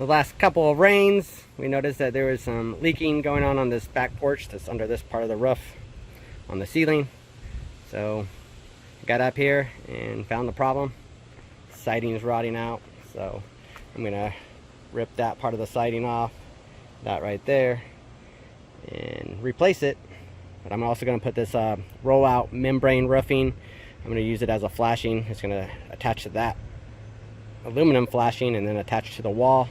The last couple of rains, we noticed that there was some leaking going on this back porch that's under this part of the roof on the ceiling. So I got up here and found the problem. Siding is rotting out, so I'm gonna rip that part of the siding off, that right there, and replace it. But I'm also gonna put this rollout membrane roofing. I'm gonna use it as a flashing. It's gonna attach to that aluminum flashing and then attach to the wall.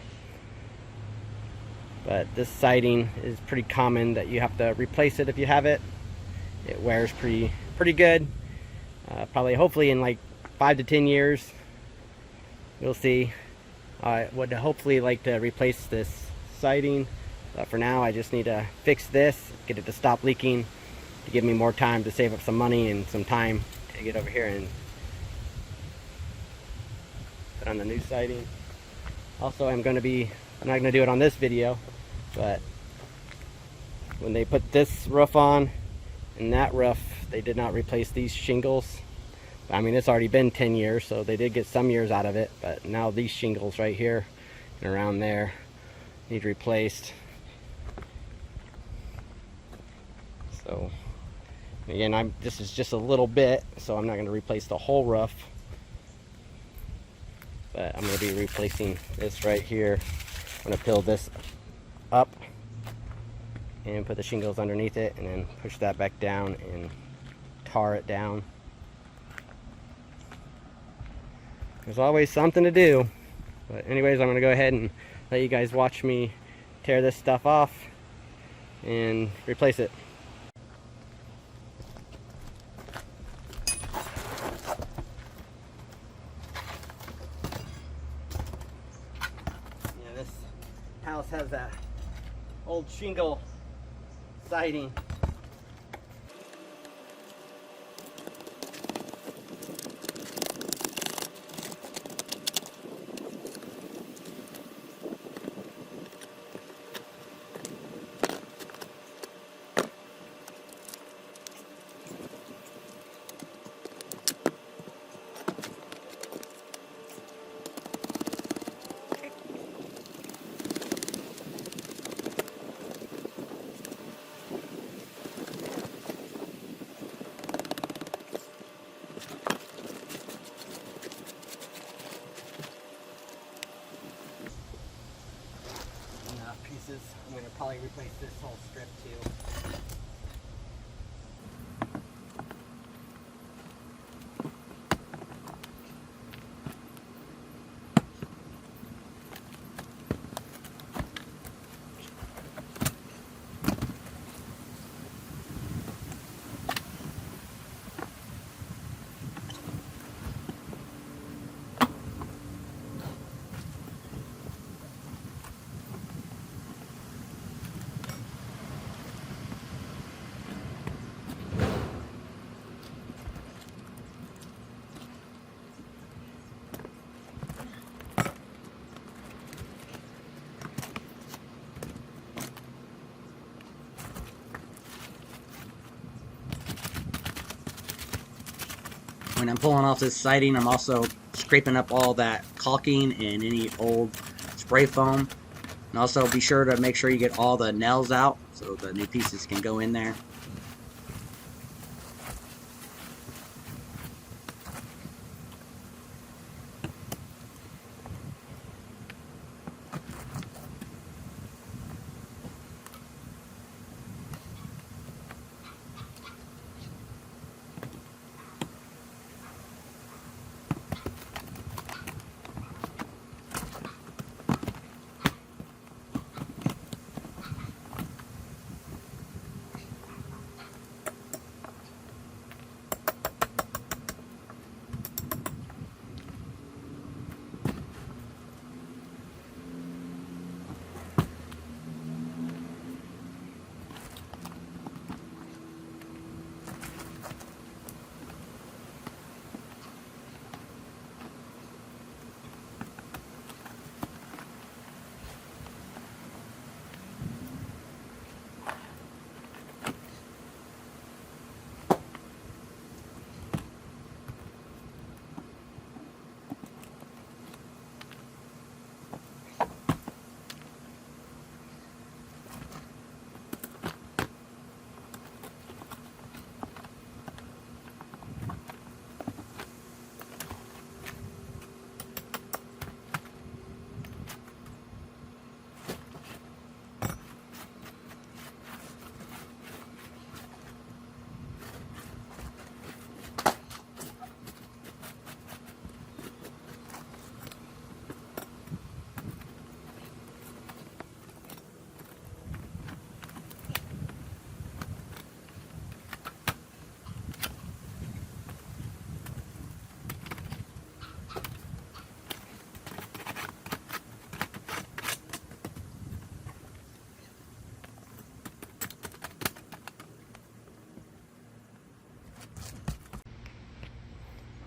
But this siding is pretty common that you have to replace it if you have it. It wears pretty good. Probably, hopefully, in like 5 to 10 years, we'll see. I would hopefully like to replace this siding, but for now I just need to fix this, get it to stop leaking, to give me more time to save up some money and some time to get over here and put on the new siding. Also, I'm not going to do it on this video, but when they put this roof on and that roof, they did not replace these shingles. I mean, it's already been 10 years, so they did get some years out of it, but now these shingles right here and around there need replaced. So again, this is just a little bit, so I'm not going to replace the whole roof, but I'm going to be replacing this right here. I'm going to peel this up and put the shingles underneath it, and then push that back down and tar it down. There's always something to do. But anyways, I'm going to go ahead and let you guys watch me tear this stuff off and replace it. Yeah, this house has that old shingle siding. I'm going to probably replace this whole strip too. When I'm pulling off this siding, I'm also scraping up all that caulking and any old spray foam. And also be sure to make sure you get all the nails out so the new pieces can go in there.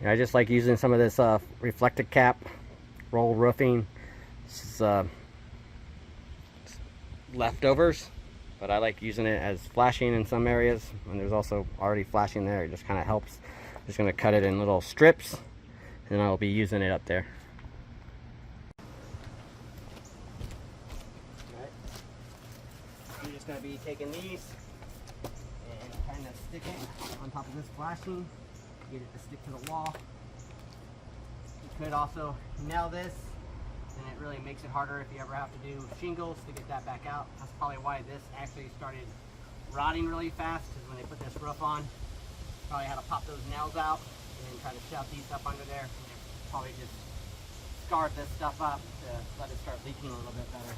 I just like using some of this reflective cap roll roofing. It's leftovers, but I like using it as flashing in some areas, and there's also already flashing there. It just kind of helps. I'm just going to cut it in little strips, and I'll be using it up there. I'm just going to be taking these and kind of stick it on top of this flashing, get it to stick to the wall. You could also nail this, and it really makes it harder if you ever have to do shingles to get that back out. That's probably why this actually started rotting really fast, because when they put this roof on, probably had to pop those nails out and then try to shove these up under there, and it probably just scarred this stuff up to let it start leaking a little bit better.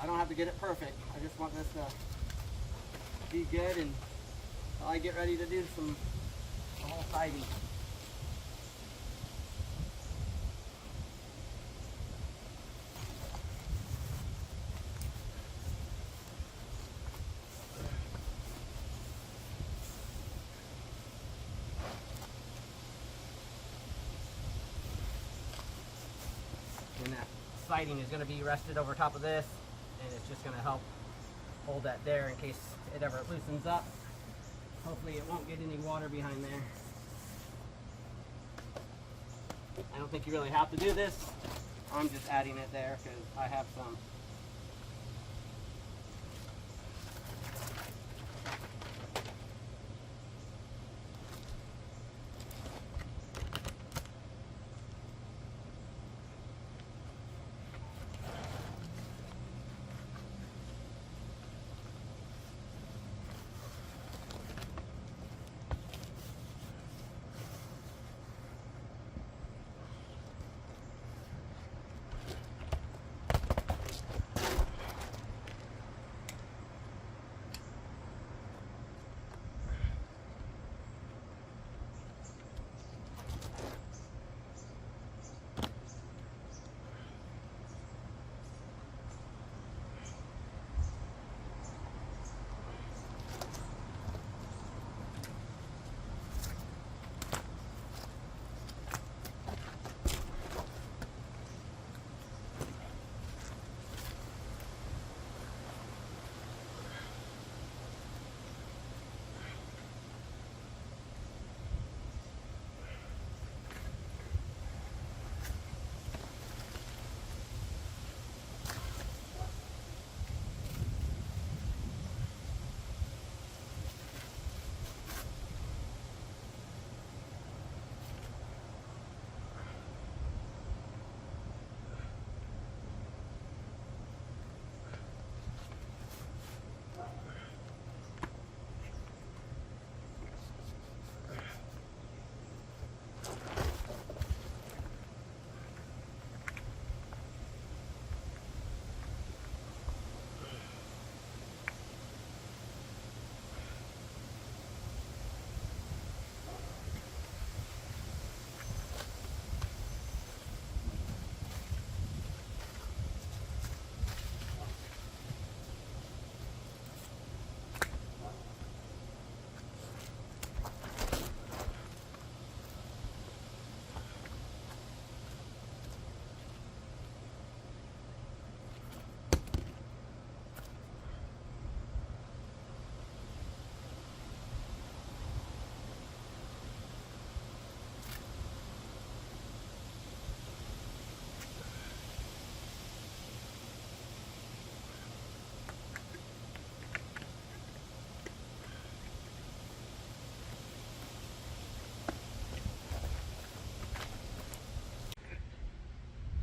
I don't have to get it perfect. I just want this to be good, and while I get ready to do the whole siding. And that siding is going to be rested over top of this, and it's just going to help hold that there in case it ever loosens up. Hopefully it won't get any water behind there. I don't think you really have to do this. I'm just adding it there because I have some.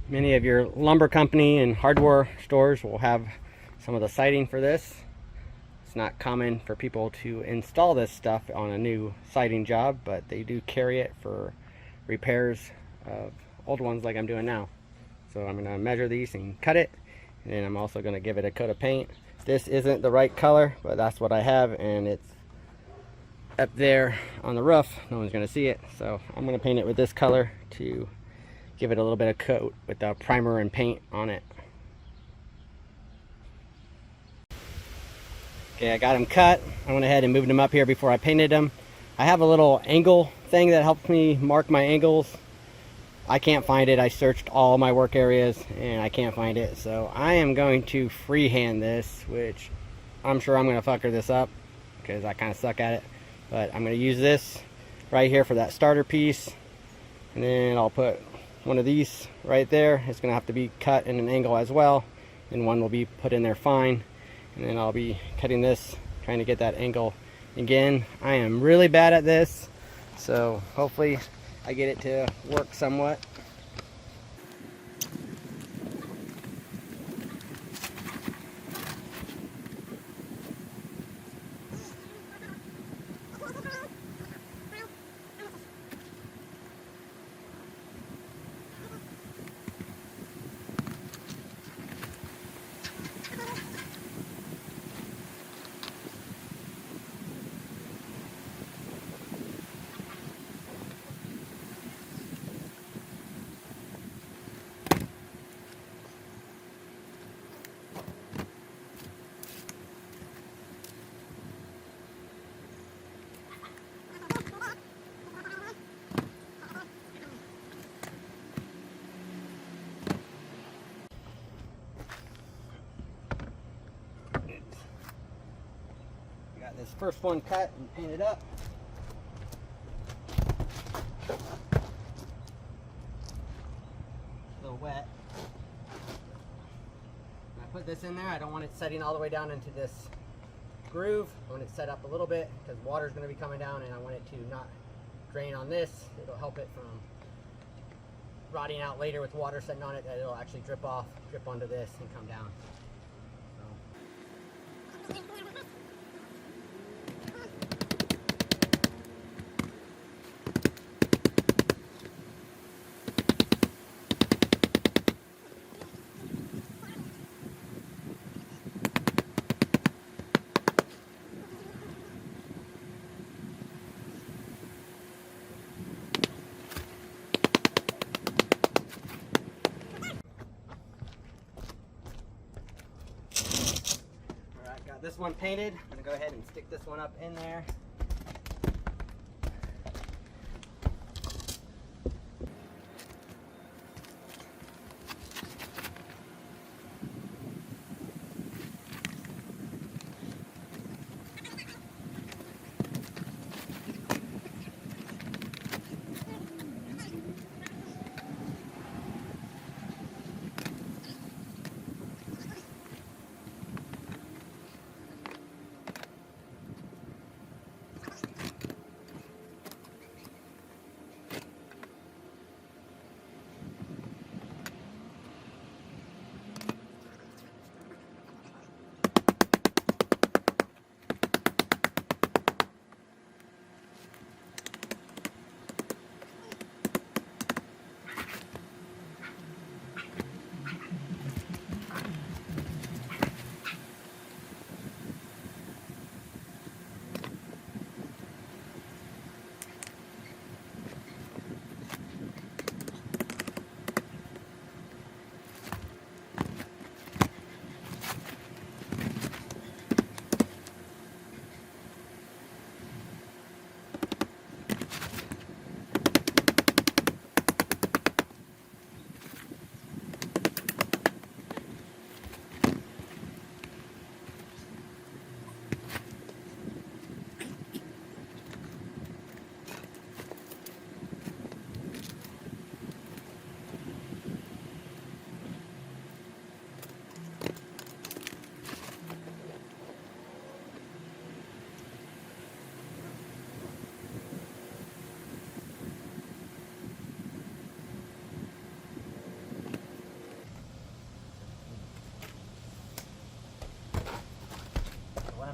Many of your lumber company and hardware stores will have some of the siding for this. It's not common for people to install this stuff on a new siding job, but they do carry it for repairs of old ones like I'm doing now. So I'm going to measure these and cut it, and then I'm also going to give it a coat of paint. This isn't the right color, but that's what I have, and it's up there on the roof. No one's going to see it, so I'm going to paint it with this color to give it a little bit of coat with the primer and paint on it. Okay, I got them cut. I went ahead and moved them up here before I painted them. I have a little angle thing that helps me mark my angles. I can't find it. I searched all my work areas and I can't find it. So I am going to freehand this, which I'm sure I'm going to fucker this up because I kind of suck at it. But I'm going to use this right here for that starter piece. And then I'll put one of these right there. It's going to have to be cut in an angle as well. And one will be put in there fine. And then I'll be cutting this, trying to get that angle. Again, I am really bad at this. So hopefully I get it to work somewhat. Got this first one cut and painted up. A little wet. When I put this in there, I don't want it setting all the way down into this groove. I want it set up a little bit because water is going to be coming down and I want it to not drain on this. It'll help it from rotting out later with water setting on it, that it'll actually drip onto this and come down. Got this one painted. I'm going to go ahead and stick this one up in there.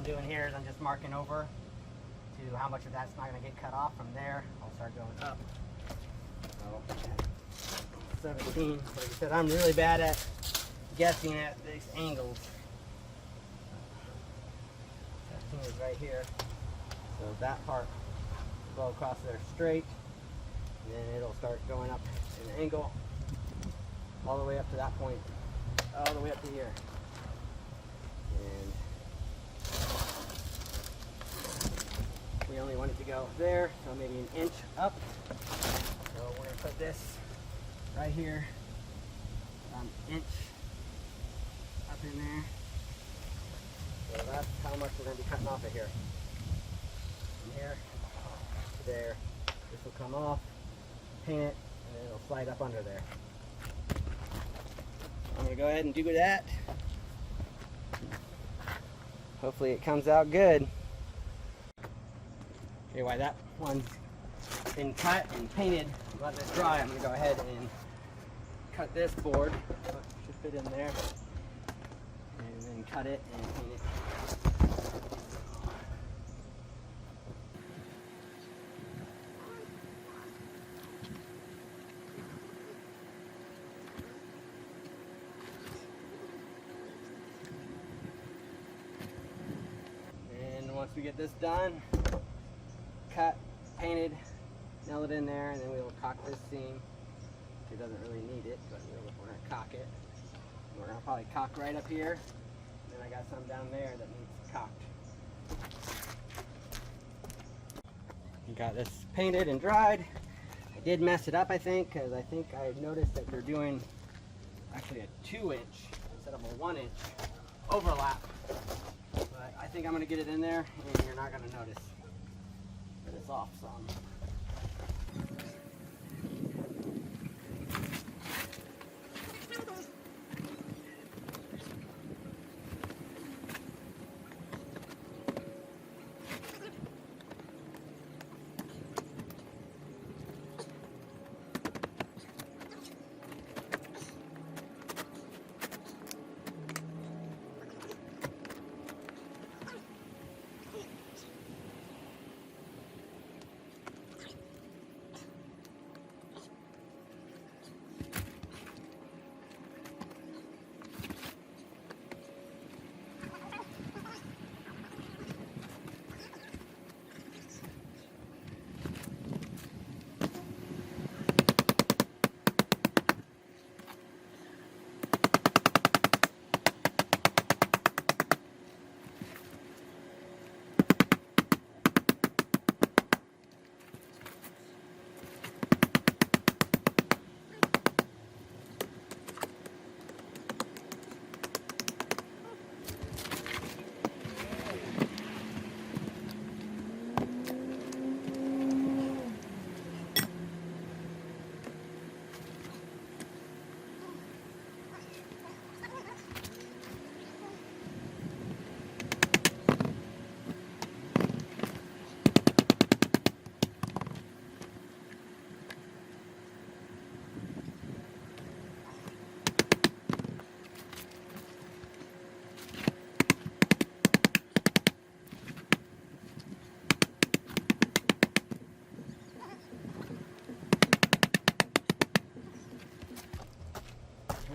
Doing here is I'm just marking over to how much of that's not going to get cut off. From there I'll start going up. So 17, like I said, I'm really bad at guessing at these angles. 17 is right here, so that part will go across there straight, and then it'll start going up in an angle all the way up to that point, all the way up to here. And we only want it to go there, so maybe an inch up. So we're going to put this right here, an inch up in there. So that's how much we're going to be cutting off of here. From here to there. This will come off, paint it, and then it'll slide up under there. I'm going to go ahead and do that. Hopefully it comes out good. Okay, while that one's been cut and painted, let this dry, I'm going to go ahead and cut this board. It should fit in there. And then cut it and paint it. Once we get this done, cut, painted, nail it in there, and then we'll caulk this seam. It doesn't really need it, but we're going to caulk it. We're going to probably caulk right up here. And then I got some down there that needs caulked. Got this painted and dried. I did mess it up, I think, because I think I noticed that they're doing actually a 2-inch instead of a 1-inch overlap. But I think I'm going to get it in there, and you're not going to notice that it's off some.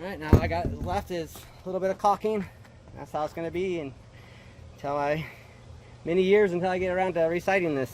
Alright, now I got left is a little bit of caulking. That's how it's going to be until many years until I get around to reciting this.